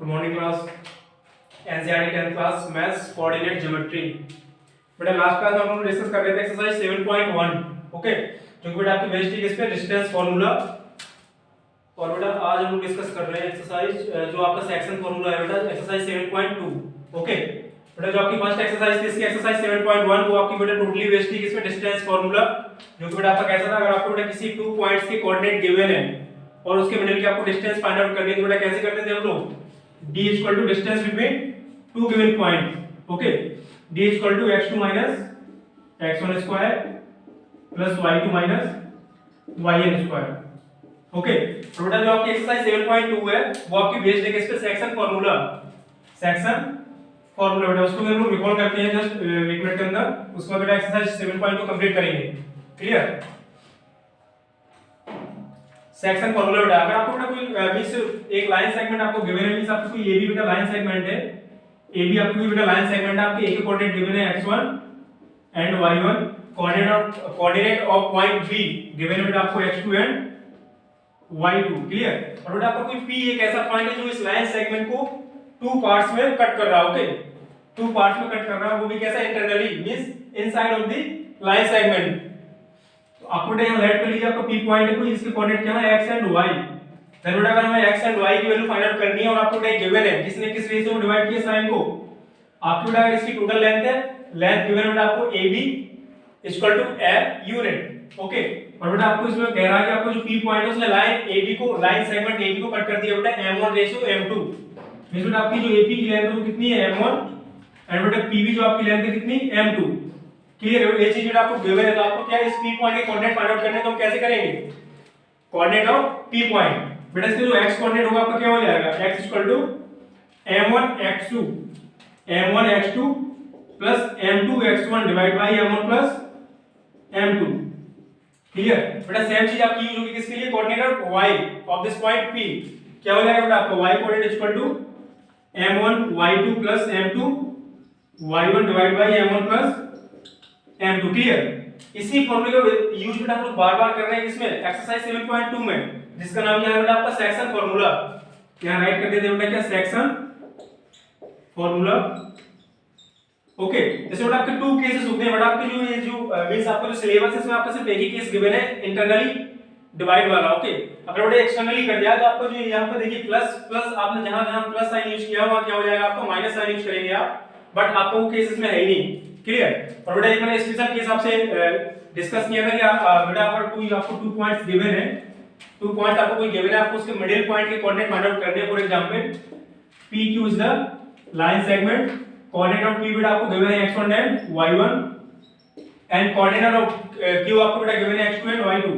Good morning class. NCERT 10th class maths coordinate geometry. बेटा last class में हम लोग डिस्कस कर रहे थे एक्सरसाइज 7.1 ओके, जो कि बेटा आपकी बेस्ड थी किस पे, डिस्टेंस फार्मूला। और बेटा आज हम लोग डिस्कस कर रहे हैं एक्सरसाइज जो आपका सेक्शन फार्मूला है बेटा, एक्सरसाइज 7.2 ओके। बेटा जो आपकी फर्स्ट एक्सरसाइज थी इसकी एक्सरसाइज 7.1 वो आपकी बेटा टोटली बेस्ड थी किस पे, डिस्टेंस फार्मूला। जो कि बेटा आपका कैसा था, अगर आपको बेटा किसी टू पॉइंट्स के कोऑर्डिनेट गिवन है और उसके मिडिल की आपको डिस्टेंस फाइंड आउट करनी है, तो बेटा कैसे करते थे हम लोग, d equal to distance between two given point okay. d equal to x2 minus x1 square plus y2 minus yn square okay. तो बेटा जो आपकी एक्सरसाइज 7.2 है वो आपकी बेस्ड है किस पे, सेक्शन फार्मूला। सेक्शन फार्मूला बेटा उसको हम लोग रिकॉल करते हैं जस्ट एक मिनट के अंदर, उसके बाद बेटा एक्सरसाइज 7.2 कंप्लीट करेंगे। क्लियर। सेक्शन फार्मूला बेटा अगर आपको बेटा कोई मींस एक लाइन सेगमेंट आपको गिवन है, मींस आपको कोई AB बेटा लाइन सेगमेंट है, AB आपको कोई बेटा लाइन सेगमेंट है, आपके A के कोऑर्डिनेट गिवन है x1 and y1, coordinate of point B given है बेटा आपको x2 एंड y2। क्लियर। और बेटा आपका कोई P एक ऐसा पॉइंट है जो इस लाइन सेगमेंट को टू पार्ट्स में कट कर रहा है ओके, टू पार्ट्स में कट कर रहा है, वो भी कैसा, internally means inside of the line segment. आपको बेटा यहां लेट कर लीजिए, आपका P पॉइंट है कोई, इसके कोऑर्डिनेट क्या है x एंड y। देन बेटा अगर हमें x एंड y की वैल्यू फाइंड आउट करनी है और आपको बेटा गिवन है किसने किस रेशियो में डिवाइड किया इस लाइन को, आपको बेटा अगर इसकी टोटल लेंथ है, लेंथ गिवन है बेटा आपको AB equal to a unit okay. और बेटा आपको इसमें कह रहा है कि आपको जो P पॉइंट है उसने लाइन AB को, लाइन सेगमेंट AB को कट कर दिया बेटा m1 रेशियो m2। मींस बेटा आपकी जो AP की लेंथ है वो कितनी है m1 एंड बेटा PB जो आपकी लेंथ है कितनी m2। क्लियर है। ये चीज बेटा आपको गिवन है तो आपको क्या इस P पॉइंट के कोऑर्डिनेट फाइंड आउट करने हैं, तो हम कैसे करेंगे, कोऑर्डिनेट ऑफ P पॉइंट। बेटा इसका जो x कोऑर्डिनेट होगा आपका क्या हो जाएगा, x equal to m1 x2 plus m2 x1 divide by m1 plus m2। Clear. बेटा सेम चीज आपकी यूज होगी किसके लिए, coordinate of y of this point P। क्या हो जाएगा बेटा आपको y coordinate equal to m1 y2 plus m2 y1 divide by m1 plus m2। Clear. इसी फॉर्मूले का यूज बेटा हम लोग बार-बार कर रहे हैं किसमें, एक्सरसाइज 7.2 में, जिसका नाम क्या है बेटा आपका सेक्शन फार्मूला। यहां राइट कर देते हैं बेटा क्या, सेक्शन फार्मूला ओके। जैसे बेटा आपके टू केसेस होते हैं बेटा, आपके जो ये जो मींस आपका जो सिलेबस है इसमें आपका सिर्फ एक ही केस गिवन है, इंटरनली डिवाइड वाला ओके। अगर बेटा एक्सटर्नली कर दिया तो आपको जो यहां पे देखिए प्लस प्लस आपने जहां-जहां प्लस साइन यूज किया हुआ क्या हो जाएगा, आपको माइनस साइन यूज करेंगे आप, बट आपको वो केस इसमें है ही नहीं। क्लियर। और बेटा एक मैंने स्पेशल केस आपसे डिस्कस किया था कि बेटा अगर कोई आपको टू पॉइंट्स गिवन है, टू पॉइंट आपको कोई गिवन है, आपको उसके मिडिल पॉइंट के कोऑर्डिनेट फाइंड आउट करने हैं। For example PQ is the line segment, coordinate of P बेटा आपको गिवन है x1 and y1 and coordinate of Q आपको बेटा गिवन है x2 एंड y2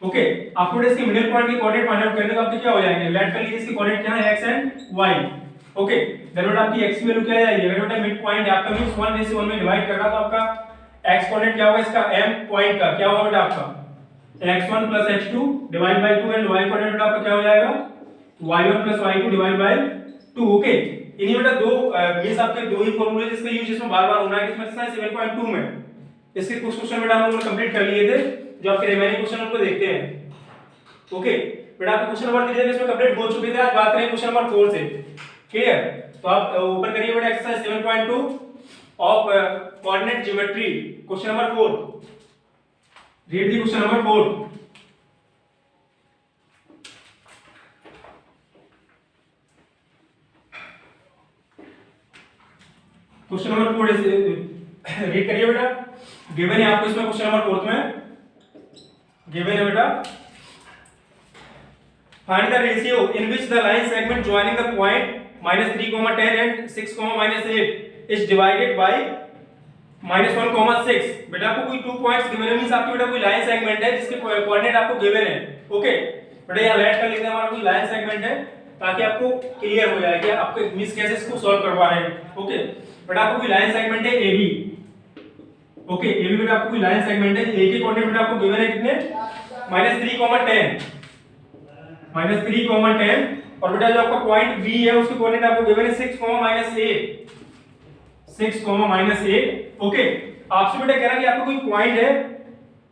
ओके। आपको बेटा इसके मिडिल पॉइंट के कोऑर्डिनेट फाइंड आउट करने का आपके क्या हो जाएंगे, लेट कर लीजिए इसके कोऑर्डिनेट क्या है x and y okay. Then बेटा आपकी x की वैल्यू क्या आएगी, अगर बेटा मिड पॉइंट है आपका मींस 1:1 में डिवाइड कर रहा तो आपका x कोऑर्डिनेट क्या होगा, इसका m पॉइंट का क्या होगा बेटा आपका x1 plus x2 divide by 2 and y coordinate बेटा आपका क्या हो जाएगा y1 plus y2 divide by 2 okay. इन्हीं बेटा दो मींस आपके दो ही फार्मूले जिसका यूज इसमें बार-बार होना है किसमें, 7.2 में। इसके कुछ क्वेश्चन बेटा हम लोग कंप्लीट कर लिए थे, जो आपके रिमेनिंग क्वेश्चन उनको देखते हैं ओके। बेटा आपके क्वेश्चन नंबर 3 इसमें कंप्लीट हो चुके थे, आज बात करें क्वेश्चन नंबर 4 से। क्लियर। तो आप ओपन करिए बेटा exercise 7.2 of coordinate geometry, question number 4। Read the question number 4। Question number 4 read करिए बेटा। गिवन है आपको इसमें क्वेश्चन नंबर 4 में गिवन है बेटा, find the ratio in which the line segment joining the point -3, 10 and 6, -8 is divided by -1, 6। बेटा आपको कोई टू पॉइंट्स गिवन है, मींस आपकी बेटा कोई लाइन सेगमेंट है जिसके कोऑर्डिनेट आपको गिवन है ओके। बेटा यहां लेट कर लेते हैं हमारा कोई लाइन सेगमेंट है, ताकि आपको क्लियर हो जाए कि आपको मींस कैसे इसको सॉल्व करवा रहे हैं ओके। बेटा आपको कोई लाइन सेगमेंट है AB ओके, AB बेटा आपको कोई लाइन सेगमेंट है, A के कोऑर्डिनेट बेटा आपको गिवन है कितने, -3, 10 और बेटा जो आपका पॉइंट B है उसके कोऑर्डिनेट आपको गिवन है 6, -8 ओके। आपसे बेटा कह रहा है कि आपको कोई पॉइंट है,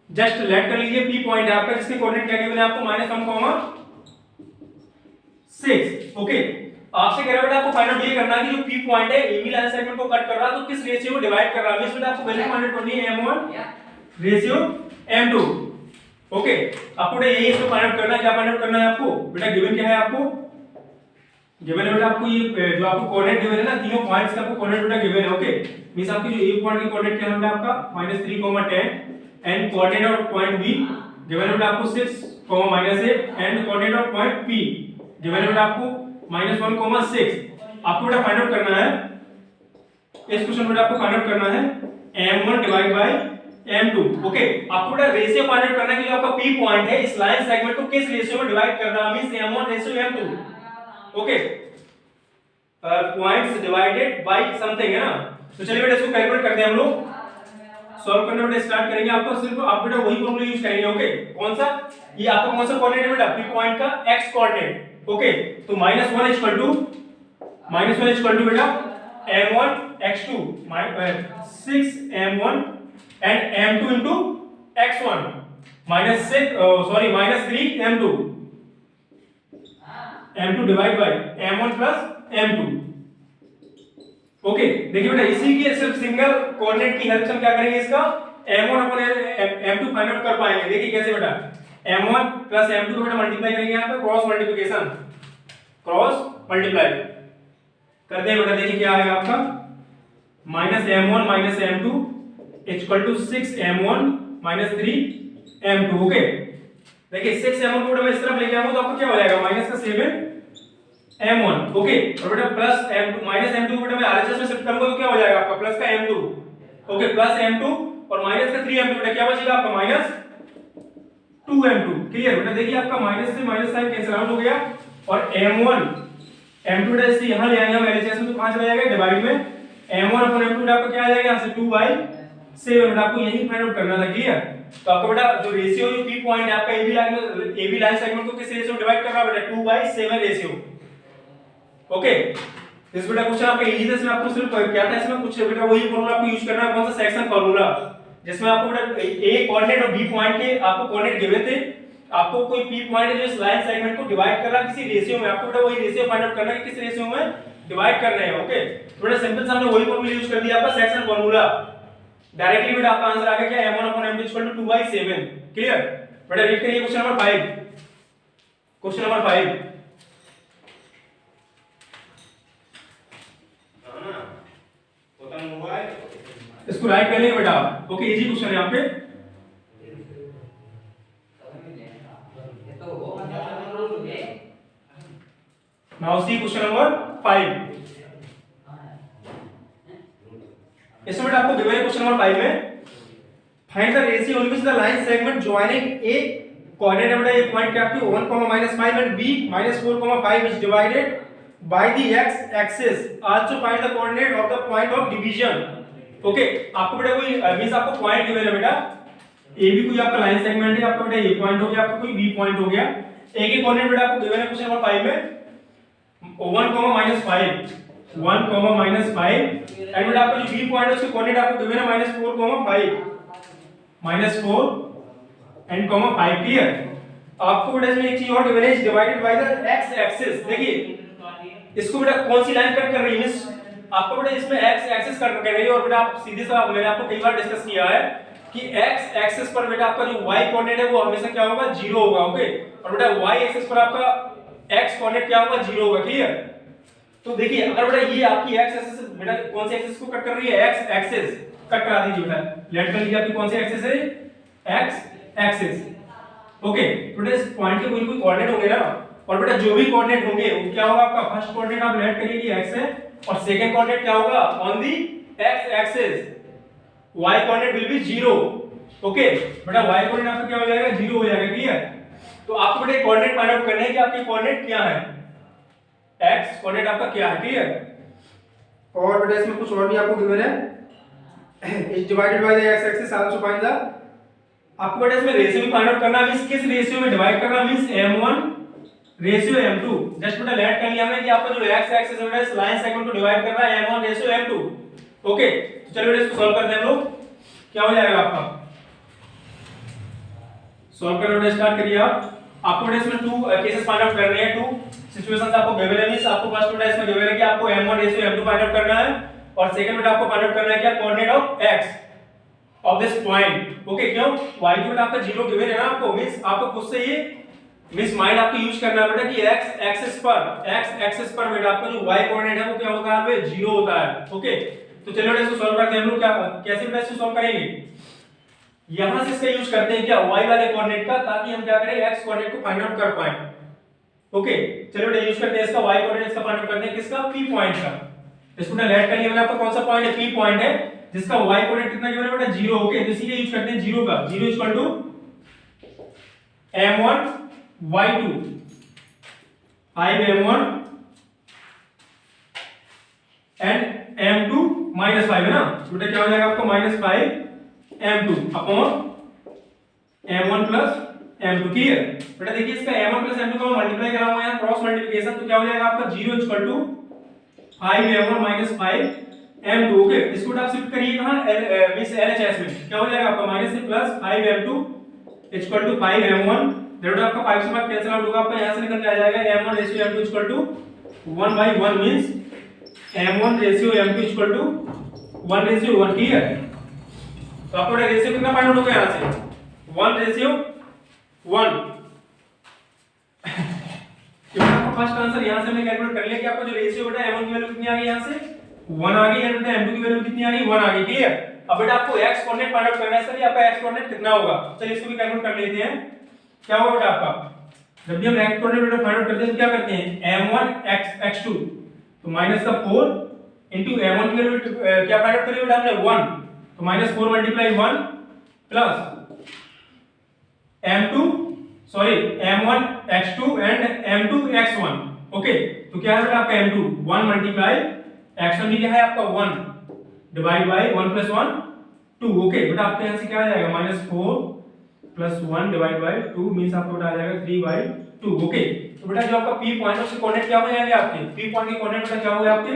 जस्ट लेट कर लीजिए P पॉइंट है आपका, जिसके कोऑर्डिनेट क्या गिवन है आपको -1, 6। ओके, आपसे कह रहा है बेटा आपको फाइंड आउट ये करना है कि जो पी पॉइंट है एबी लाइन सेगमेंट को कट कर रहा है तो किस रेशियो को डिवाइड कर रहा है। बेटा आपको वैल्यू फाइंड आउट करनी है m1 रेशियो m2। ओके, आपको बेटा यही इसको फाइंड आउट करना है। क्या फाइंड आउट करना है आपको बेटा, गिवन क्या है आपको, गिवन है बेटा आपको ये जो आपको कोऑर्डिनेट गिवन है ना, तीनों पॉइंट्स का आपको कोऑर्डिनेट बेटा गिवन है। ओके, मींस आपकी जो ए पॉइंट की कोऑर्डिनेट क्या है बेटा आपका -3, 10 and coordinate of point be given है बेटा आपको 6, -8 and coordinate of point P given है बेटा आपको -1, 6। आपको बेटा फाइंड आउट करना है इस क्वेश्चन में, आपको फाइंड आउट करना है m1 divide by m2। Okay, आपको बेटा रेशियो फाइंड आउट करना है कि जो आपका p पॉइंट है इस लाइन सेगमेंट को किस रेशियो में डिवाइड कर रहा है, means m1 ratio m2। Okay, points divided by something है ना। तो चलिए बेटा इसको कैलकुलेट करते हैं हम लोग, सॉल्व करने बेटा स्टार्ट करेंगे। आपको सिर्फ आप बेटा वही फॉर्मूला यूज करेंगे। ओके, कौन सा, ये आपका कौन सा कोऑर्डिनेट है बेटा, p पॉइंट का x कोऑर्डिनेट। ओके, तो -1 इक्वल टू बेटा m1 x2 6m1 and m2 into x1 -3m2 m2 divide by m1 plus m2। Okay, देखिए बेटा इसी की सिर्फ सिंगल कोऑर्डिनेट की हेल्प से हम क्या करेंगे, इसका m1 upon m2 find out कर पाएंगे। देखिए कैसे बेटा, m1 प्लस m2 को बेटा मल्टीप्लाई करेंगे, यहाँ पे क्रॉस मल्टीप्लिकेशन, क्रॉस मल्टीप्लाई करते हैं बेटा। देखिए क्या आएगा आपका -m1 -m2 equal to 6m1 -3m2। Okay, देखिए 6m1 को बेटा मैं इस तरफ लेके आऊंगा तो आपको क्या हो जाएगा -7m1। ओके, और बेटा प्लस m2 -m2 को बेटा मैं आरएचएस में शिफ्ट करूंगा तो क्या हो जाएगा आपका प्लस का m2। ओके, प्लस m2 और माइनस का 3m2 बेटा क्या बचेगा आपका -2m2। क्लियर बेटा, देखिए आपका माइनस से माइनस साइन कैंसिल आउट हो गया और m1 m2 बेटा इससे यहां ले आएंगे हम एलएचएस में तो कहां चला जाएगा डिवाइड में, m1 अपॉन m2 बेटा आपका क्या आ जाएगा यहां से 2/7 बेटा। आपको यही फाइंड आउट करना था। क्लियर, तो आपको बेटा जो रेशियो जो p पॉइंट है आपका AB लाइन सेगमेंट को किस रेशियो में डिवाइड कर रहा है बेटा, 2/7 रेशियो। ओके, इस बेटा क्वेश्चन आपका इजी था, इसमें आपको सिर्फ क्या था, इसमें कुछ बेटा वही फार्मूला आपको यूज करना है, कौन सा सेक्शन फार्मूला, जिसमें आपको बेटा ए कोऑर्डिनेट और बी पॉइंट के आपको कोऑर्डिनेट गिवे थे। आपको कोई p पॉइंट है जो इस लाइन सेगमेंट को डिवाइड कर रहा है किसी रेशियो में, आपको बेटा वही रेशियो फाइंड आउट करना है कि किस रेशियो में डिवाइड कर रहे हैं। ओके, तो बेटा सिंपल सा हमने वही फार्मूला यूज कर दिया आपका सेक्शन फार्मूला, डायरेक्टली बेटा आपका आंसर आ गया क्या m1 upon m2 equal to 2/7। Clear बेटा, रीड करिए क्वेश्चन नंबर 5। क्वेश्चन नंबर 5 इसको राइट कर लेंगे बेटा। ओके, इजी क्वेश्चन है यहाँ पे। Now see question number 5। इसमें बेटा आपको गिवन है क्वेश्चन नंबर 5 में find the ratio in which the line segment joining A coordinate बेटा ये पॉइंट क्या आपकी 1, -5 and b -4, 5 is divided by the x axis, also find the coordinate of the point of division। Okay, आपको बेटा कोई means आपको point given है बेटा, ए बी कोई आपका लाइन सेगमेंट है, आपका बेटा ए पॉइंट हो गया, आपका कोई बी पॉइंट हो गया, एक ही कोऑर्डिनेट बेटा आपको गिवन है क्वेश्चन नंबर 5 में 1, -5 एंड बेटा आपका जो बी पॉइंट है उसके कोऑर्डिनेट आपको गिवन है -4 एंड 5। क्लियर, आपको बेटा इसमें एक चीज और गिवन है, divided by the x axis. देखिए इसको बेटा कौन सी लाइन कट कर रही है, मींस आपको बेटा इसमें x एक्सिस कट कर रही है और बेटा आप सीधे सा मैंने आपको कई बार डिस्कस किया है कि x एक्सिस पर बेटा आपका जो y कोऑर्डिनेट है वो हमेशा क्या होगा 0 होगा। ओके, और बेटा y एक्सिस पर आपका x कोऑर्डिनेट क्या होगा 0 होगा। क्लियर, तो देखिए अगर बेटा ये आपकी x एक्सिस बेटा कौन सी एक्सिस को कट कर रही है, x एक्सिस कट करा दीजिए बेटा, लेट कर लीजिए आपकी कौन सी एक्सिस है, x एक्सिस। ओके, तो बेटा इस पॉइंट के कोई कोऑर्डिनेट होंगे ना, और बेटा जो भी कोऑर्डिनेट होंगे वो क्या होगा आपका फर्स्ट कोऑर्डिनेट आप लेट करिए कि x है और सेकंड कोऑर्डिनेट क्या होगा on the x axis, y coordinate will be 0। Okay, बेटा y कोऑर्डिनेट आपका क्या हो जाएगा 0 हो जाएगा। क्लियर, तो आपको बेटा कोऑर्डिनेट फाइंड आउट करना है कि आपके कोऑर्डिनेट क्या है, x कोऑर्डिनेट आपका क्या है। क्लियर, और बेटा इसमें कुछ और भी आपको गिवन है, is divided by the x axis, also find the, आपको बेटा इसमें रेशियो भी फाइंड आउट करना है, मींस किस रेशियो में डिवाइड करना है, means m1 ratio m2। Just बेटा लेट कर लिया हमने कि आपका जो x एक्सिस है इस लाइन सेगमेंट को डिवाइड कर रहा है m1 रेशियो m2। ओके, तो चलिए बेटा इसको सॉल्व करते हैं हम लोग, क्या हो जाएगा आपका, सॉल्व करना बेटा स्टार्ट करिए आप। आपको बेटा इसमें टू केसेस फाइंड आउट करने हैं, टू सिचुएशंस आपको गिवन है। मींस आपको फर्स्ट बेटा इसमें गिवन है कि आपको m1 ratio m2 find out करना है, और सेकंड बेटा आपको फाइंड आउट करना है क्या, coordinate of x of this point. Okay, क्यों y की बेटा आपका 0 गिवन है ना आपको, मींस आपको खुद से ये मींस माइंड आपको यूज करना है बेटा कि x एक्सिस पर बेटा आपका जो y कोऑर्डिनेट है वो क्या होता है, बे 0 होता है। ओके, तो चलो बेटा इसको सॉल्व करते हैं हम लोग। क्या कैसे बेटा इसको सॉल्व करेंगे, यहां से इसका यूज करते हैं क्या, y वाले कोऑर्डिनेट का, ताकि हम क्या करें x कोऑर्डिनेट को फाइंड आउट कर पाए। ओके, चलो बेटा यूज करते हैं इसका y कोऑर्डिनेट, इसका फाइंड आउट करते हैं किसका, p पॉइंट का। इसको ना लेट करिए, मैंने आपका कौन सा पॉइंट है, p पॉइंट है, जिसका y कोऑर्डिनेट कितना गिवन है बेटा 0। ओके, तो इसी के यूज करते हैं 0 का, 0 equal to m1 y2 5m1 and m2 -5 है ना, तो बेटा क्या हो जाएगा आपको -5m2 upon m1 plus m2। Clear बेटा, देखिए इसका m1 प्लस m2 का मल्टीप्लाई करा हुआ है यहाँ, क्रॉस मल्टीप्लिकेशन, तो क्या हो जाएगा आपका 0 equal to 5m1 -5m2। Okay, इसको आप शिफ्ट करिए कहां, मींस LHS में, क्या हो जाएगा आपका माइनस से plus 5m2 equal to 5m1, बेटा आपका 5 से 5 कैंसिल आउट होगा, आपका यहां से निकल के आ जाएगा m1 ratio m2 equal to 1/1 means m1 ratio m2 equal to 1 ratio 1। Clear, तो आपको रेशियो कितना फाइंड आउट होगा यहां से 1 रेशियो 1। तो आपका फर्स्ट आंसर यहां से हमने कैलकुलेट कर लिया कि आपको जो रेशियो बेटा m1 की वैल्यू कितनी आ गई, यहां से 1 आ गई, एंड बेटा m2 की वैल्यू कितनी आ गई, 1 आ गई। क्लियर, अब बेटा आपको x कोऑर्डिनेट फाइंड आउट करना है, सर ये आपका x कोऑर्डिनेट कितना होगा, चलिए इसको भी कैलकुलेट कर लेते हैं। क्या होगा बेटा आपका, जब भी हम x कोऑर्डिनेट बेटा फाइंड आउट करते हैं तो क्या करते हैं, m1 x2 तो माइनस का 4 इनटू m1 की वैल्यू क्या फाइंड आउट करी बेटा हमने 1, तो -4 मल्टीप्लाई 1 प्लस m2 सॉरी m1 x2 and m2 x1। Okay, तो क्या है बेटा आपका m2 1 मल्टीप्लाई x1 भी क्या है आपका 1 डिवाइड बाय 1 प्लस 1 2। ओके बेटा, आपके यहां से क्या आ जाएगा -4 प्लस 1 डिवाइड बाय 2 मींस आपको बेटा आ जाएगा 3/2। ओके, तो बेटा जो आपका p पॉइंट है उसके कोऑर्डिनेट क्या हो जाएंगे आपके, p पॉइंट के कोऑर्डिनेट बेटा क्या हो गए आपके,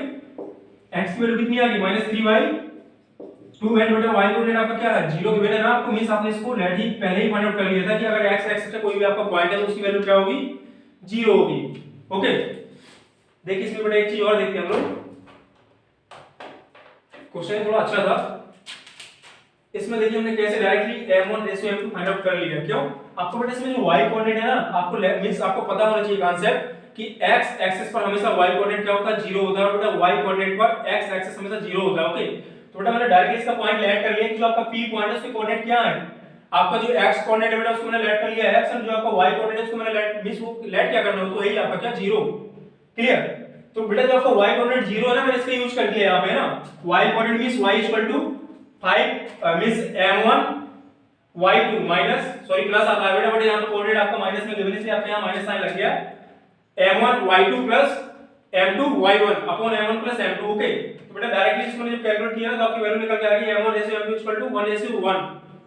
x की वैल्यू कितनी आ गई -3/2 एंड बेटा y कोऑर्डिनेट आपका क्या है 0 गिवन है ना आपको, मींस आपने इसको लेट ही पहले ही फाइंड आउट कर लिया था कि अगर x एक्सिस पे कोई भी आपका पॉइंट है तो उसकी वैल्यू क्या होगी, 0 होगी। ओके, देखिए इसमें बेटा एक चीज और देखते हैं हम लोग, क्वेश्चन थोड़ा अच्छा था। इसमें देखिए हमने कैसे directly m1 ratio m2 find out कर लिया। क्यों, आपको बेटा इसमें जो y कोऑर्डिनेट है ना, आपको मींस आपको पता होना चाहिए कांसेप्ट कि x एक्सिस पर हमेशा y कोऑर्डिनेट क्या होता है, 0 होता है, और बेटा y कोऑर्डिनेट पर x एक्सिस हमेशा 0 होता है। ओके, तो बेटा मैंने डायरेक्टली इसका पॉइंट लेट कर लिया कि जो आपका p पॉइंट है उसके कोऑर्डिनेट क्या है, आपका जो x कोऑर्डिनेट है बेटा उसको मैंने लेट कर लिया x, और जो आपका y कोऑर्डिनेट है उसको मैंने लेट मींस वो लेट क्या करना हो, तो यही आपका क्या 0। क्लियर, तो बेटा जो आपका y कोऑर्डिनेट 0 है ना, मैंने इसका यूज कर लिया यहां पे ना, y coordinate means y equal to 5 means m1 y2 minus sorry plus आता है बेटा, बट यहां पे कोऑर्डिनेट आपका माइनस में गिवन है इसलिए आपके यहां माइनस साइन लग गया, m1 y2 plus m2 y1 upon m1 plus m2। Okay, तो बेटा डायरेक्टली इसको जब कैलकुलेट किया तो आपकी वैल्यू निकल के आ गई m1 ratio m2 equal to 1:1,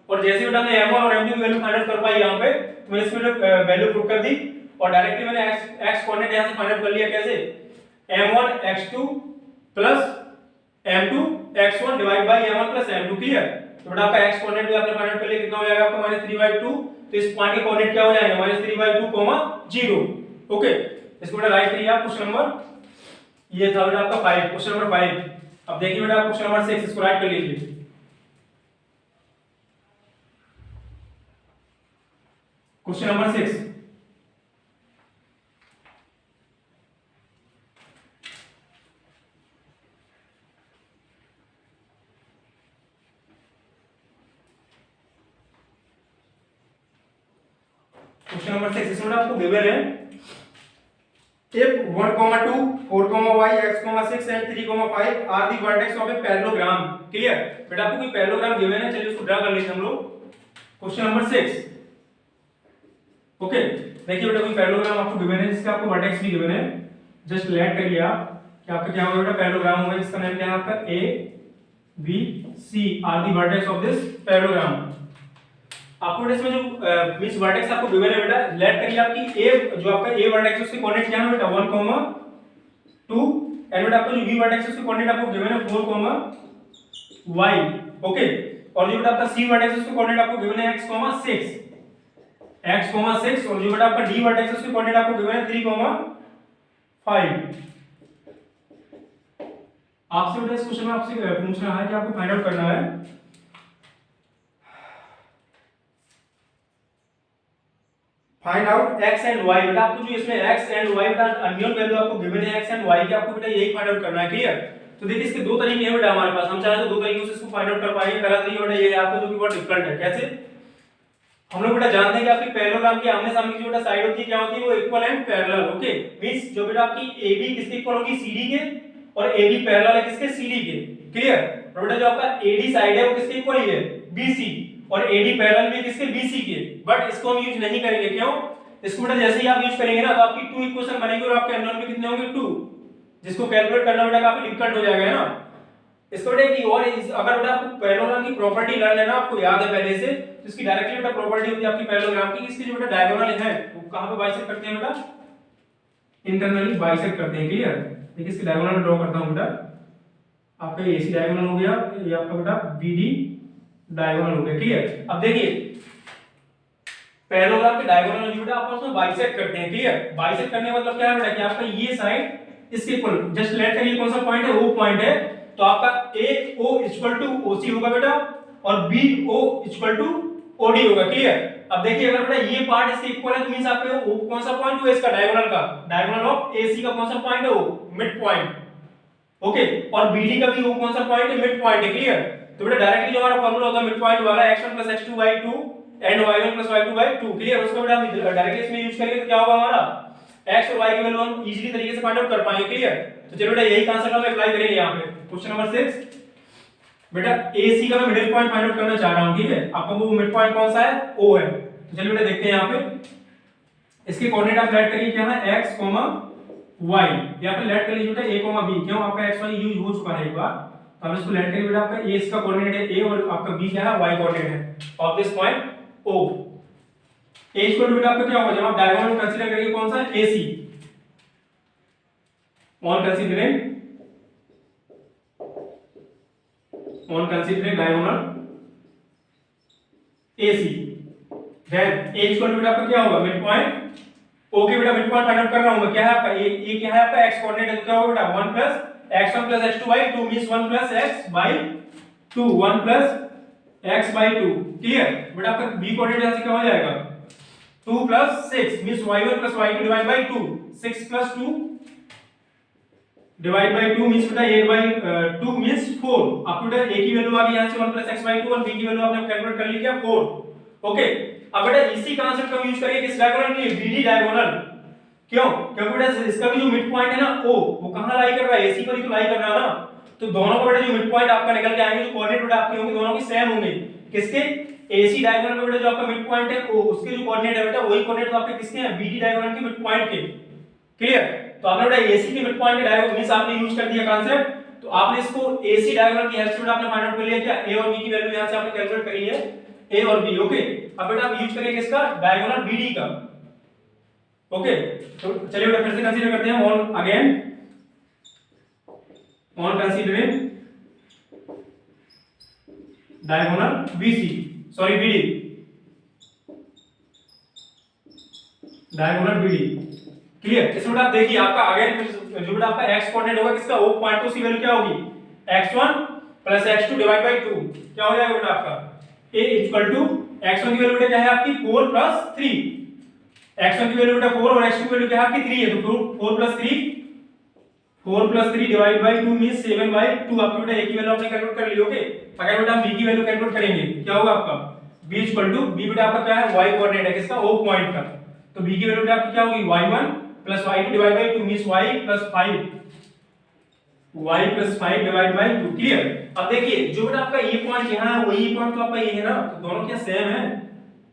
और जैसे बेटा हमने m1 और m2 की वैल्यू फाइंड आउट कर पाई यहां पे, तो मैंने इसमें वैल्यू पुट कर दी, और डायरेक्टली मैंने x कोऑर्डिनेट यहां से फाइंड आउट कर लिया। कैसे, m1 x2 plus m2 x1 divide by m1 plus m2। Clear, तो बेटा आपका x कोऑर्डिनेट भी आपने फाइंड आउट कर लिया, कितना हो जाएगा आपका -3/2, तो इस पॉइंट के कोऑर्डिनेट क्या हो जाएंगे -3/2, 0। ओके, इसको बेटा राइट करिए आप, क्वेश्चन नंबर ये था बेटा आपका 5, क्वेश्चन नंबर 5। अब देखिए बेटा आप क्वेश्चन नंबर 6, इसको राइट कर लीजिए। क्वेश्चन नंबर 6, क्वेश्चन नंबर 6 इसमें आपको गिवन है if 1, 2, 4, y, x, 6 and 3, 5 are the vertex of a parallelogram। Clear, बेटा आपको कोई पैरेललोग्राम गिवन है, चलिए उसको ड्रा कर लेते हैं हम लोग। Question number 6। ओके, देखिए बेटा कोई पैरेललोग्राम आपको गिवन है जिसका आपको वर्टेक्स भी गिवन है, जस्ट लेट करिए आप कि आपका क्या होगा बेटा, पैरेललोग्राम होगा जिसका नाम क्या है आपका a b c are the vertex of this parallelogram। आपको इसमें जो मींस वर्टेक्स आपको गिवन है बेटा, लेट करिए आपकी a जो आपका a वर्टेक्स है उसके कोऑर्डिनेट क्या है बेटा 1, 2, एंड बेटा आपको जो b वर्टेक्स है उसके कोऑर्डिनेट आपको गिवन है 4, y। ओके, और जो बेटा आपका c वर्टेक्स है उसके कोऑर्डिनेट आपको गिवन है x, 6 x, 6 और जो बेटा आपका d वर्टेक्स है उसके कोऑर्डिनेट आपको गिवन है 3, 5। आपसे बेटा इस क्वेश्चन में आपसे पूछ रहा है कि आपको फाइंड आउट करना है find out x and y। बेटा आपको जो इसमें x एंड y बेटा अननोन वैल्यू आपको गिवन है x एंड y की, आपको बेटा यही फाइंड आउट करना है। क्लियर? तो देखिए इसके दो तरीके हैं बेटा हमारे पास, हम चाहे तो दो तरीकों से इसको फाइंड आउट कर पाएंगे। पहला तरीका बेटा ये है आपको जो कि बहुत डिफिकल्ट है। कैसे? हम लोग बेटा जानते हैं कि आपकी पैरेललोग्राम की आमने सामने की जो बेटा साइड होती है क्या होती है, वो equal and parallel. Okay, means जो बेटा आपकी AB किसके इक्वल होगी, CD के, और AB पैरेलल है किसके, CD के। क्लियर? और बेटा जो आपका AD साइड है वो किसके इक्वल है, BC, और AD पैरेलल भी किसके, BC के। बट इसको हम यूज नहीं करेंगे। क्यों? इसको बेटा जैसे ही आप यूज करेंगे ना तो आपकी 2 इक्वेशन बनेगी और आपके अननोन में कितने होंगे, 2, जिसको कैलकुलेट करना बेटा काफी डिफिकल्ट हो जाएगा, है ना। इसको बेटा की और अगर बेटा आपको पैरेललोग्राम की प्रॉपर्टी लर्न है ना, आपको याद है पहले से, तो इसकी डायरेक्टली बेटा प्रॉपर्टी होती है आपकी पैरेललोग्राम की, इसकी जो बेटा डायगोनल है वो कहां पे बाइसेक्ट करते हैं बेटा, इंटरनली बाइसेक्ट करते हैं। क्लियर? देखिए इसकी डायगोनल ड्रॉ करता हूं बेटा, आपका AC डायगोनल हो गया, ये आपका बेटा BD डायगोनल हो गया। क्लियर? अब देखिए पैरेललोग्राम के डायगोनल जो बेटा आपस में बाइसेक्ट करते हैं। क्लियर? बाइसेक्ट करने का मतलब क्या है बेटा कि आपका ये साइड इसके इक्वल, जस्ट लेट करिए कौन सा पॉइंट है, O पॉइंट है, तो आपका AO इक्वल टू OC होगा बेटा, और BO इक्वल टू OD होगा। क्लियर? अब देखिए अगर बेटा ये पार्ट इसके इक्वल है तो मींस आपका वो कौन सा पॉइंट हुआ इसका, डायगोनल का, डायगोनल ऑफ AC का कौन सा पॉइंट है, वो मिड पॉइंट। ओके, और BD का भी वो कौन सा पॉइंट है, मिड पॉइंट है। क्लियर? तो बेटा डायरेक्टली जो हमारा फार्मूला होता है मिड पॉइंट वाला, x1 + x2/2 and y1 + y2/2। Clear? उसको बेटा हम डायरेक्टली इसमें यूज करेंगे तो क्या होगा हमारा, x और y की वैल्यू हम इजीली तरीके से फाइंड आउट कर पाएंगे। क्लियर? तो चलो बेटा यही कांसेप्ट हम अप्लाई करेंगे यहां पे। क्वेश्चन नंबर 6 बेटा AC का मैं मिडिल पॉइंट फाइंड आउट करना चाह रहा हूं। ठीक है? आपका वो मिड पॉइंट कौन सा है, O है। तो चलिए बेटा देखते हैं यहां पे इसके कोऑर्डिनेट आप लेट करिए क्या है, x, y, या फिर लेट करिए बेटा A, B। क्यों? आपका x y यूज हो चुका है एक बार, तो अब इसको लेट करिए बेटा, आपका A इसका कोऑर्डिनेट है A और आपका B क्या है, y कोऑर्डिनेट है of this point O। A equal to बेटा आपका क्या होगा, जब आप डायगोनल कंसीडर करेंगे कौन सा, AC, on considering diagonal AC, then A equal to बेटा आपका क्या होगा, मिड पॉइंट O के बेटा मिड पॉइंट फाइंड आउट कर रहा हूं मैं, क्या है आपका A क्या है आपका x कोऑर्डिनेट है, तो क्या होगा बेटा 1 + x1 + x2/2 means 1 + x/2, 1 + x/2। Clear? बेटा आपका B कोऑर्डिनेट यहां से क्या हो जाएगा, 2 + 6 means y1 + y2 divide by 2, 6 + 2 divide by 2 means बेटा 8/2 मींस 4। आपको बेटा A की वैल्यू आ गई यहां से 1 + x/2 और B की वैल्यू आपने कैलकुलेट कर ली क्या, 4। ओके, अब बेटा इसी कांसेप्ट का यूज करिए किस डायगोनल के लिए, BD डायगोनल। क्यों? क्योंकि बेटा इसका भी जो मिड पॉइंट है ना O, वो कहां लाई कर रहा है, AC पर ही तो लाई कर रहा है ना। तो दोनों का बेटा जो मिड पॉइंट आपका निकल के आएंगे, जो कोऑर्डिनेट बेटा आपके होंगे दोनों के सेम होंगे। किसके, AC डायगोनल में बेटा जो आपका मिड पॉइंट है O, उसके जो कोऑर्डिनेट है बेटा वही कोऑर्डिनेट तो आपके किसके हैं, BD डायगोनल के मिड पॉइंट के। क्लियर? तो आपने बेटा AC के मिड पॉइंट के डायगोनल मींस आपने यूज कर दिया कांसेप्ट, तो आपने इसको AC डायगोनल की हेल्प से बेटा आपने फाइंड आउट कर लिया क्या, A और B की वैल्यू यहां से आपने कैलकुलेट करी है, A और B। ओके, अब बेटा आप यूज करेंगे किसका, डायगोनल BD का। ओके, तो चलिए बेटा फिर से कंसीडर करते हैं on again, on considering diagonal BD, diagonal BD। Clear? इसमें आप देखिए आपका अगेन जो बेटा आपका x कोऑर्डिनेट होगा किसका, O पॉइंट, तो उसकी वैल्यू क्या होगी, x1 + x2 डिवाइड बाय 2। क्या हो जाएगा बेटा आपका A इक्वल टू x1 की वैल्यू बेटा क्या है आपकी 4 + 3, x1 की वैल्यू बेटा 4 और x2 की वैल्यू क्या है आपकी 3 है, तो 4 + 3 डिवाइड बाय 2 मींस 7/2। आपको बेटा A की वैल्यू आपने कैलकुलेट कर ली। ओके, अगर बेटा हम B की वैल्यू कैलकुलेट करेंगे क्या होगा आपका, B इक्वल टू, B बेटा आपका क्या है, y कोऑर्डिनेट है किसका, O पॉइंट का, तो B की वैल्यू बेटा आपकी क्या होगी, y1 + y2 divide by 2 means y + 5 divide by 2। Clear? अब देखिए जो बेटा आपका ये पॉइंट यहां है वही पॉइंट तो आपका ये है ना, तो दोनों क्या सेम है,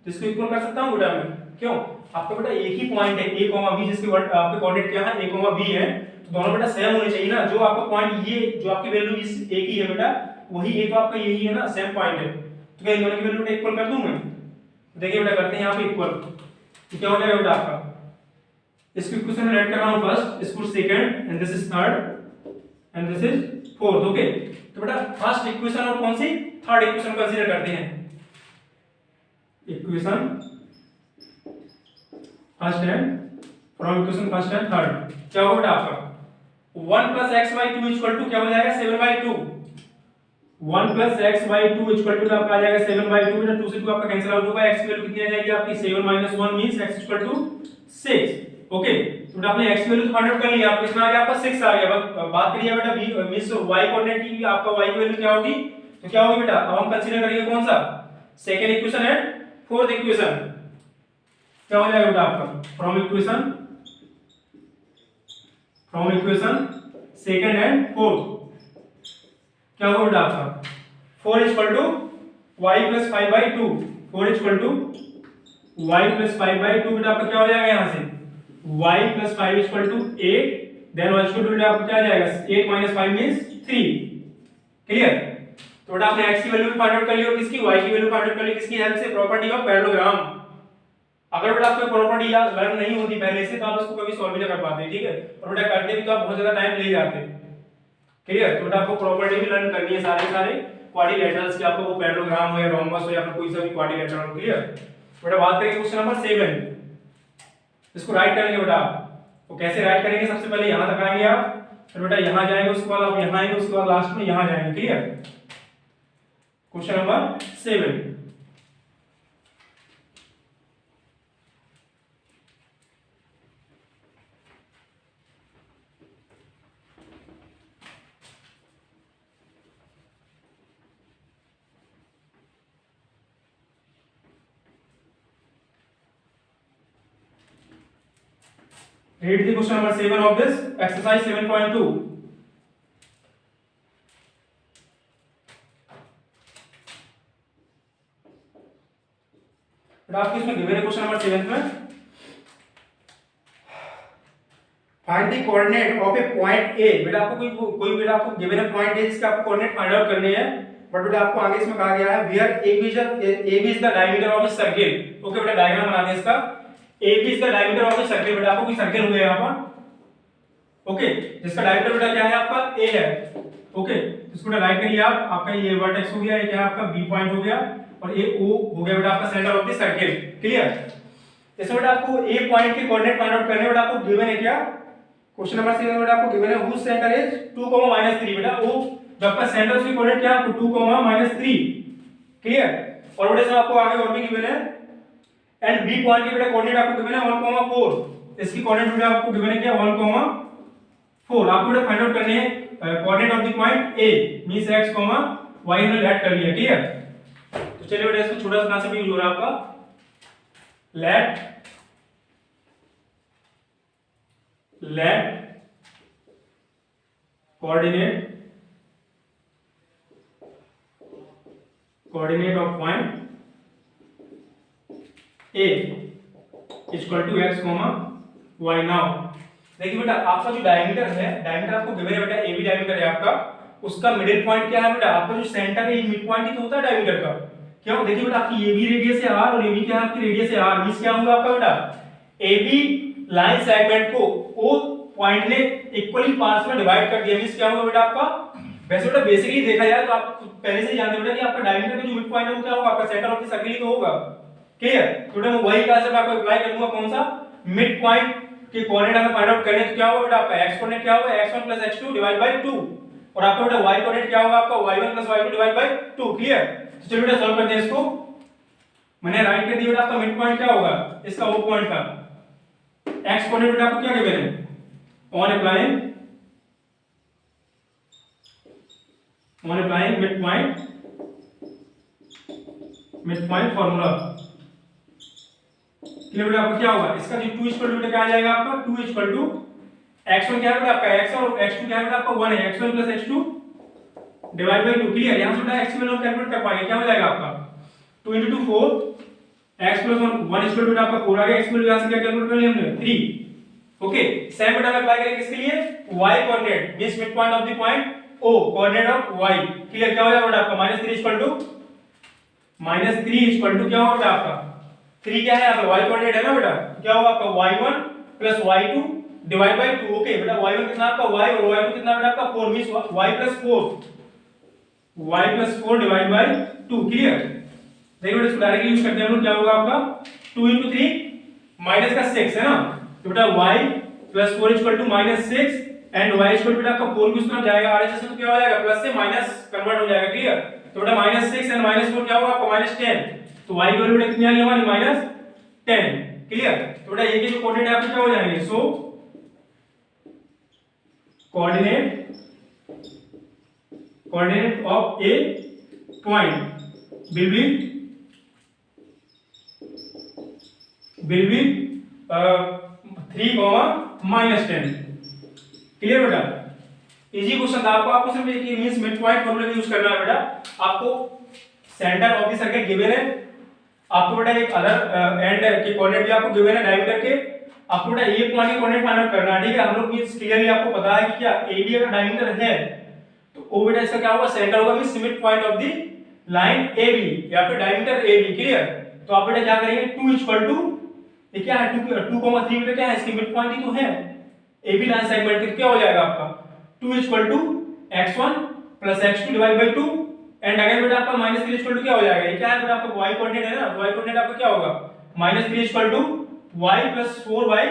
तो इसको इक्वल कर सकता हूं बेटा मैं। क्यों? आपका बेटा एक ही पॉइंट है A, B, जिसके आपके कोऑर्डिनेट क्या है, A, B है, तो दोनों बेटा सेम होने चाहिए ना। जो आपका पॉइंट ये जो आपकी वैल्यू इस A की है बेटा, वही A तो आपका यही है ना, सेम पॉइंट है, तो क्या इन दोनों की वैल्यू बेटा इक्वल कर दूं मैं। देखिए बेटा करते हैं यहां पे इक्वल, तो क्या हो जाएगा बेटा आपका, इसको इक्वेशन में ऐड कर रहा हूं फर्स्ट, इसको second, and this is third and this is fourth. Okay, तो बेटा फर्स्ट इक्वेशन और कौन सी, थर्ड इक्वेशन कंसीडर करते हैं। Equation first and from equation first and third क्या होगा बेटा आपका 1 plus x by 2 equal to क्या हो जाएगा 7 by 2। 1 plus x by 2 equal to आपका आ जाएगा 7 by 2 बेटा 2 से 2 आपका कैंसिल आउट होगा x की वैल्यू कितनी आ जाएगी आपकी 7 minus 1 means x equal to 6। Okay तो बेटा आपने x की वैल्यू तो फाइंड आउट कर लिया आपको इसमें आ गया आपका 6 आ गया। अब बात करिए बेटा v मींस y कोऑर्डिनेट की आपका y की वैल्यू क्या होगी तो क्या होगी बेटा अब हम कंसीडर करेंगे कौन सा second equation and fourth equation क्या हो जाएगा बेटा आपका from equation second and fourth क्या होगा बेटा आपका 4 equal to y plus 5 by 2 4 equal to y plus 5 by 2 बेटा आपका क्या हो जाएगा यहाँ से y plus 5 equal to 8 then y equal to बेटा आपका क्या आ जाएगा 8 माइनस 5 मींस 3। क्लियर तो बेटा आपने x की वैल्यू फाइंड आउट कर ली और किसकी y की वैल्यू फाइंड आउट कर ली किसकी हेल्प से प्रॉपर्टी ऑफ पैरेललोग्राम। अगर बेटा आपको प्रॉपर्टी याद लर्न नहीं होती पहले से तो आप उसको कभी सॉल्व नहीं कर पाते ठीक है और बेटा करते भी तो आप बहुत ज्यादा टाइम ले जाते। क्लियर तो बेटा आपको प्रॉपर्टी भी लर्न करनी है सारे क्वाड्रिलेटरल्स के आपको वो पैरेललोग्राम हो या रोम्बस हो या फिर कोई सा भी क्वाड्रिलेटरल हो। क्लियर बेटा बात करेंगे क्वेश्चन नंबर 7 इसको राइट करेंगे बेटा वो कैसे राइट करेंगे सबसे पहले यहां तक आएंगे आप फिर बेटा यहां जाएंगे उसके बाद आप यहां आएंगे उसके बाद लास्ट में यहां जाएंगे। Clear question number 7 read the question number 7 of this exercise 7.2 बेटा आपको इसमें गिवन है क्वेश्चन नंबर 7 में find the coordinate of A point A. बेटा आपको कोई बेटा आपको गिवन है पॉइंट ए जिसका आपको कोऑर्डिनेट फाइंड आउट करने हैं बट बेटा आपको आगे इसमें कहा गया है where AB is the diameter of a circle. Okay बेटा डायग्राम बना दें इसका AB is the diameter of a circle. बेटा आपको कोई सर्किल हुआ है यहां पर ओके जिसका डायमीटर बेटा क्या है आपका a है। ओके इसको बेटा राइट करिए आप आपका ये वर्टेक्स हो गया ये क्या है आपका B पॉइंट हो गया और ये O हो गया बेटा आपका centre of the circle. Clear इसमें बेटा आपको A पॉइंट के कोऑर्डिनेट फाइंड आउट करने बेटा आपको गिवन है क्या क्वेश्चन नंबर 7 बेटा आपको गिवन है हुज सेंटर इज 2, -3 बेटा O जो आपका सेंटर उसकी कोऑर्डिनेट क्या है आपको 2, -3। क्लियर और बेटा इसमें आपको आगे और भी गिवन है एंड B पॉइंट के बेटा कोऑर्डिनेट आपको गिवन है 1, 4 इसकी कोऑर्डिनेट बेटा आपको गिवन है क्या 1, 4 आपको बेटा फाइंड आउट करने हैं coordinate of the point A means x, y हमने लेट कर लिया। क्लियर तो चलिए बेटा इसको छोटा सा कांसेप्ट यूज हो रहा है आपका let coordinate of point A equal to x, y। Now देखिए बेटा आपका जो डायमीटर है डायमीटर आपको गिवन है बेटा AB डायमीटर है आपका उसका मिडिल पॉइंट क्या है बेटा आपका जो सेंटर है ये मिड पॉइंट ही तो होता है डायमीटर का। क्यों देखिए बेटा आपकी AB रेडियस है r और AB क्या है आपकी रेडियस है r मींस क्या होगा आपका बेटा AB लाइन सेगमेंट को O पॉइंट ने इक्वली पार्ट्स में डिवाइड कर दिया मींस क्या होगा बेटा आपका वैसे बेटा बेसिकली देखा जाए तो आप पहले से ही जानते बेटा कि आपका डायमीटर का जो मिड पॉइंट है वो क्या होगा आपका सेंटर ऑफ द सर्किल ही तो होगा। क्लियर तो बेटा मैं वही कांसेप्ट आपको अप्लाई कर दूंगा कौन सा मिड पॉइंट के कोऑर्डिनेट हमें फाइंड आउट करने तो क्या होगा बेटा आपका x कोऑर्डिनेट क्या होगा x1 + x2 डिवाइड बाय 2 और आपका बेटा y कोऑर्डिनेट क्या होगा आपका y1 + y2 divide by 2। Clear तो चलिए बेटा सॉल्व करते हैं इसको। मैंने राइट कर दिया बेटा आपका मिड पॉइंट क्या होगा इसका O पॉइंट का x कोऑर्डिनेट बेटा आपको क्या गिवन है on applying mid point formula. Clear बेटा आपको क्या होगा इसका जो 2 इक्वल टू बेटा क्या आ जाएगा आपका 2 इक्वल टू x1 क्या है बेटा आपका x और x2 क्या है बेटा आपका 1 है x1 + x2 divide by 2। Clear यहां से बेटा x की वैल्यू कैलकुलेट कर पाएंगे क्या हो जाएगा आपका 2 * 2 4 x + 1 इक्वल टू बेटा आपका 4 आ गया x की वैल्यू यहां से क्या कैलकुलेट कर लिया हमने 3। ओके सेम बेटा हम अप्लाई करेंगे किसके लिए y coordinate means mid point of the point O coordinate of y। Clear क्या हो जाएगा बेटा आपका -3 इक्वल टू क्या होगा बेटा आपका 3 क्या है यहाँ पे y कोऑर्डिनेट है ना बेटा क्या होगा आपका y1 + y2 divide by 2। Okay बेटा y1 कितना आपका y और y2 कितना बेटा आपका 4 means y + 4 divide by 2। Clear देखिए बेटा इसको डायरेक्टली यूज करते हैं हम लोग क्या होगा आपका 2 * 3 माइनस का 6 है ना, तो बेटा y plus 4 equal to minus 6 and y equal to बेटा आपका 4 की उस तरफ जाएगा, आर से तो क्या हो जाएगा प्लस से माइनस कन्वर्ट हो जाएगा, क्लियर। तो बेटा माइनस 6 एंड माइनस 4 क्या होगा आपका माइनस 10, तो y की वैल्यू बेटा कितनी आ गई हमारी माइनस 10, क्लियर। तो बेटा ये के जो कोऑर्डिनेट आपके क्या हो जाएंगे, सो coordinate of a point will be 3, -10, clear बेटा। इजी क्वेश्चन था, आपको सिर्फ एक means mid point formula use करना है बेटा। आपको centre of the circle given है, आपको बेटा एक अदर एंड के कोऑर्डिनेट भी आपको गिवन है डायमीटर के, आपको बेटा ये पॉइंट के कोऑर्डिनेट फाइंड आउट करना है, ठीक है। हम लोग मींस क्लियरली आपको पता है कि क्या AB अगर डायमीटर है तो ओ बेटा इसका क्या होगा, सेंटर होगा, means mid point of the line AB या फिर डायमीटर AB, क्लियर। तो आप बेटा क्या करेंगे, 2 इक्वल टू ये क्या है 2,3 बेटा क्या है, इसकी मिड पॉइंट ही तो है AB लाइन सेगमेंट, तो क्या हो जाएगा आपका 2 equal to x1 plus x2 divide by 2 and again बेटा आपका -3 इक्वल टू क्या हो जाएगा, ये क्या है बेटा आपका y कोऑर्डिनेट है ना, y कोऑर्डिनेट आपका क्या होगा -3 equal to y plus 4 by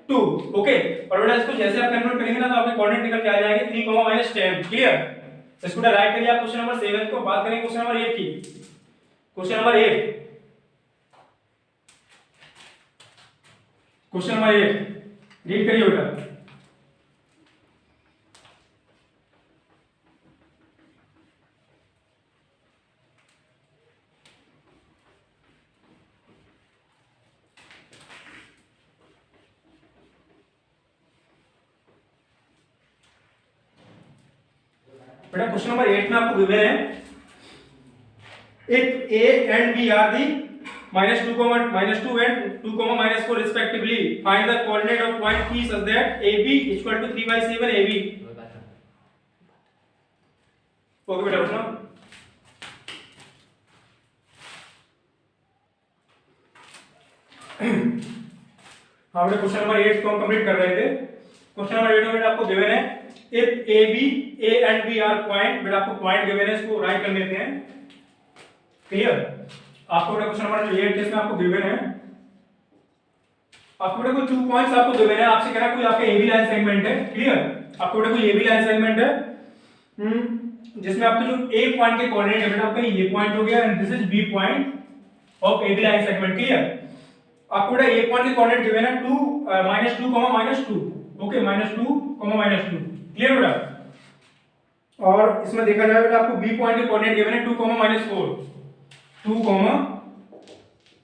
2, okay. और बेटा इसको जैसे आप कन्वर्ट करेंगे ना तो आपके कोऑर्डिनेट निकल के आ जाएंगे 3, -10, क्लियर। तो इसको बेटा राइट करिए आप क्वेश्चन नंबर 7 को। बात करेंगे क्वेश्चन नंबर 8 की। Question number 8, question number 8 read करिए बेटा। बेटा क्वेश्चन नंबर 8 में आपको गिवन है if a and b are the -2 and 2, -4 respectively, find the coordinate of point P such that AB equal to 3/7 AB। Okay बेटा उठना। हाँ बेटा क्वेश्चन नंबर 8 को हम कंप्लीट कर रहे थे। क्वेश्चन नंबर 8 में बेटा आपको गिवन है if A and B are point, बेटा आपको पॉइंट गिवन है, इसको राइट कर लेते हैं, क्लियर। आपको बेटा क्वेश्चन नंबर 8 इसमें आपको गिवन है, आपको बेटा कोई 2 पॉइंट्स आपको गिवन है, आपसे कह रहा है कोई आपका AB लाइन सेगमेंट है, क्लियर। आपको बेटा कोई AB लाइन सेगमेंट है जिसमें आपके जो A पॉइंट के कोऑर्डिनेट है बेटा आपका ये पॉइंट हो गया and this is B point of AB line segment, clear. आपको बेटा A पॉइंट के कोऑर्डिनेट गिवन है 2, -2, ओके, -2, -2, क्लियर बेटा। और इसमें देखा जाए बेटा आपको B पॉइंट के कोऑर्डिनेट गिवन है 2, -4, 2,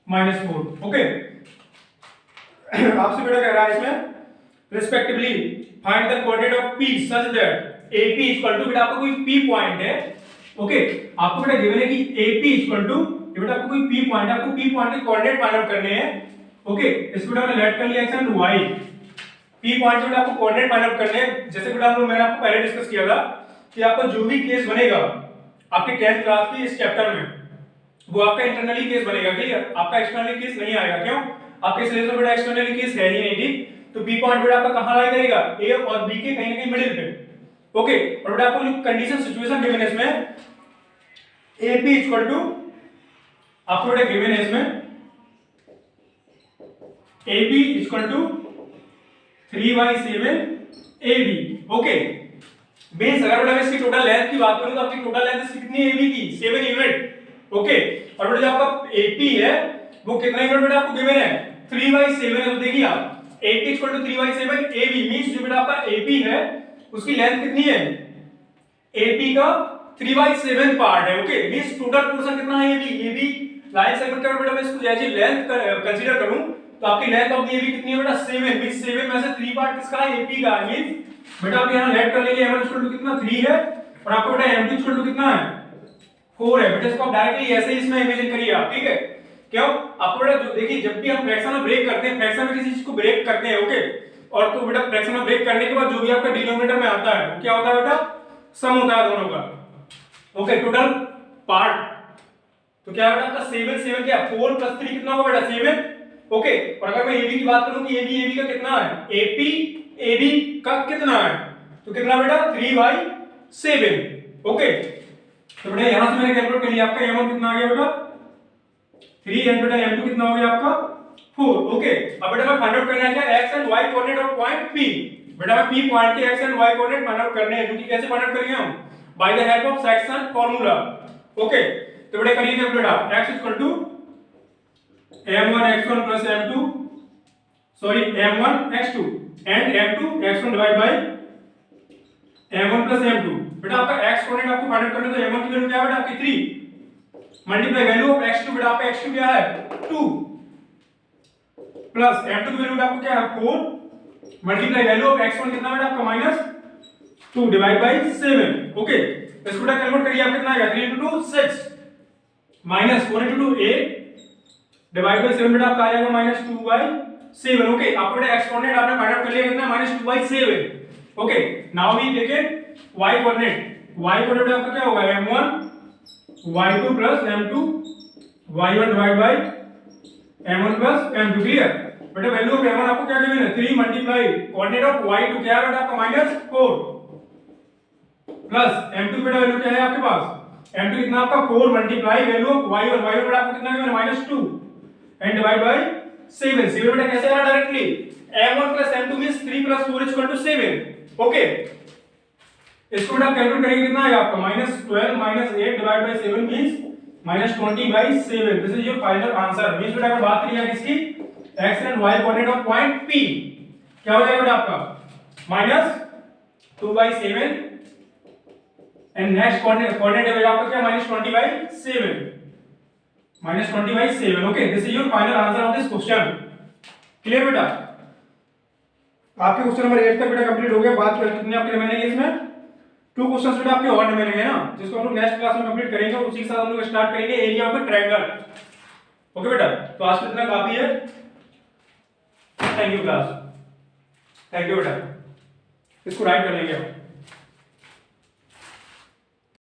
-4, ओके। आपसे बेटा कह रहा है इसमें respectively find the coordinate of P such that AP equal to, बेटा आपको कोई P पॉइंट है, ओके। आपको बेटा गिवन है कि AP इक्वल टू, ये बेटा आपको कोई P पॉइंट है, आपको P पॉइंट के कोऑर्डिनेट फाइंड आउट करने हैं, ओके। इसको बेटा मैंने लेट कर लिया x and y, P point के बेटा आपको कोऑर्डिनेट फाइंड आउट करने हैं। जैसे बेटा हम लोग मैंने आपको पहले डिस्कस किया था कि आपका जो भी केस बनेगा आपके 10th क्लास के इस चैप्टर में वो आपका इंटरनली केस बनेगा, क्लियर। आपका एक्सटर्नली केस नहीं आएगा, क्यों, आपके सिलेबस में बेटा एक्सटर्नली केस है ही नहीं, ठीक। तो P पॉइंट बेटा आपका कहां लाई करेगा, A और B के कहीं ना कहीं मिडिल पे, ओके। और बेटा आपको जो कंडीशन सिचुएशन गिवन है इसमें AP इक्वल टू, आपको बेटा गिवन है इसमें AB equal to 3/7 AB, okay. बेस अगर बेटा मैं इसकी टोटल लेंथ की बात करूं तो आपकी टोटल लेंथ इसकी कितनी है AB की, 7 यूनिट, ओके। और बेटा जो आपका AP है वो कितना यूनिट बेटा आपको गिवन है 3/7 है, तो देखिए आप AP equal to 3/7 AB means जो बेटा आपका AP है उसकी लेंथ कितनी है, AP का 3/7 पार्ट है, ओके। मींस टोटल पोर्शन कितना है AB लाइन सेगमेंट का बेटा मैं इसको जैसे लेंथ कंसीडर करूं तो आपकी लेंथ ऑफ द AB कितनी है बेटा 7, मींस 7 में से 3 पार्ट किसका है AP का, मींस बेटा आप यहां लेट कर लेंगे m इक्वल टू कितना 3 है और आपको बेटा m इक्वल टू कितना है 4 है। बेटा इसको आप डायरेक्टली ऐसे ही इसमें इमेजिन करिए आप, ठीक है। क्यों, आपको बेटा जो देखिए जब भी हम फ्रैक्शन में ब्रेक करते हैं, फ्रैक्शन में किसी चीज को ब्रेक करते हैं, ओके, और तो बेटा फ्रैक्शन में ब्रेक करने के बाद जो भी आपका डिनोमिनेटर में आता है वो क्या होता है बेटा, सम होता है दोनों का, ओके, टोटल पार्ट। तो क्या बेटा आपका 7 क्या 4 + 3 कितना होगा बेटा 7, ओके। और अगर मैं AB की बात करूं कि AB का कितना है, AP AB का कितना है, तो कितना बेटा 3/7, ओके। तो बेटा यहां से मैंने कैलकुलेट कर लिया, आपका m1 कितना आ गया बेटा 3 एंड बेटा m2 कितना हो गया आपका 4। ओके, अब बेटा मैं फाइंड आउट करना है क्या X and Y coordinate of point P. बेटा मैं पी पॉइंट के X and Y coordinate find out करने हैं, जो कि कैसे फाइंड आउट करेंगे हम, by the help of section formula. Okay, तो बेटा करिए कैलकुलेट आप x equal to m1 x1 plus m2 सॉरी m1 x2 and m2 x1 divide by m1 plus m2। बेटा आपका x कोऑर्डिनेट आपको फाइंड आउट करना है, तो m1 की वैल्यू क्या है बेटा आपकी 3 मल्टीप्लाई वैल्यू ऑफ x2। बेटा आपका x2 क्या है 2 प्लस m2 की वैल्यू आपको क्या है 4 मल्टीप्लाई वैल्यू ऑफ x1 कितना बेटा आपका -2 डिवाइड बाय 7। ओके, इसको बेटा कैलकुलेट करिए आप कितना आएगा 3 into 2 6 -4 into 2 8 डिवाइड बाय 7 बेटा आपका आ जाएगा -2/7। ओके, आपको बेटा x कोऑर्डिनेट आपने फाइंड आउट कर लिया कितना -2/7। Okay, now we take y coordinate. y coordinate आपका क्या होगा m1 y2 plus m2 y1 divide by m1 plus m2। Clear बेटा, वैल्यू ऑफ m1 आपको क्या गिवन है 3 मल्टीप्लाई कोऑर्डिनेट ऑफ y2 क्या है बेटा आपका -4 प्लस m2 बेटा वैल्यू क्या है आपके पास m2 कितना आपका 4 multiply value of y1 y1 बेटा आपको कितना गिवन है -2 एंड डिवाइड बाय 7। 7 बेटा कैसे आया directly m1 plus m2 means 3 plus 4 equal to 7। Okay, इसको बेटा कैलकुलेट करेंगे कितना आएगा आपका -12 -8 divide by 7 means -20/7। This is your final answer. Means बेटा अगर बात करें इसकी x and y coordinate of point P क्या हो जाएगा बेटा आपका -2/7 एंड नेक्स्ट कोऑर्डिनेट है आपका क्या -20/7 -20/7। Okay, this is your final answer of this question. Clear बेटा, आपके क्वेश्चन नंबर 8 तक बेटा कंप्लीट हो गया। बात कर कितने आपके रिमेनिंग है इसमें 2 क्वेश्चंस बेटा आपके और रिमेनिंग है ना, जिसको हम लोग नेक्स्ट क्लास में कंप्लीट करेंगे। उसी के साथ हम लोग स्टार्ट करेंगे area of a triangle. Okay बेटा, तो आज कितना काफी है। Thank you class, thank you बेटा। इसको राइट कर लेंगे आप।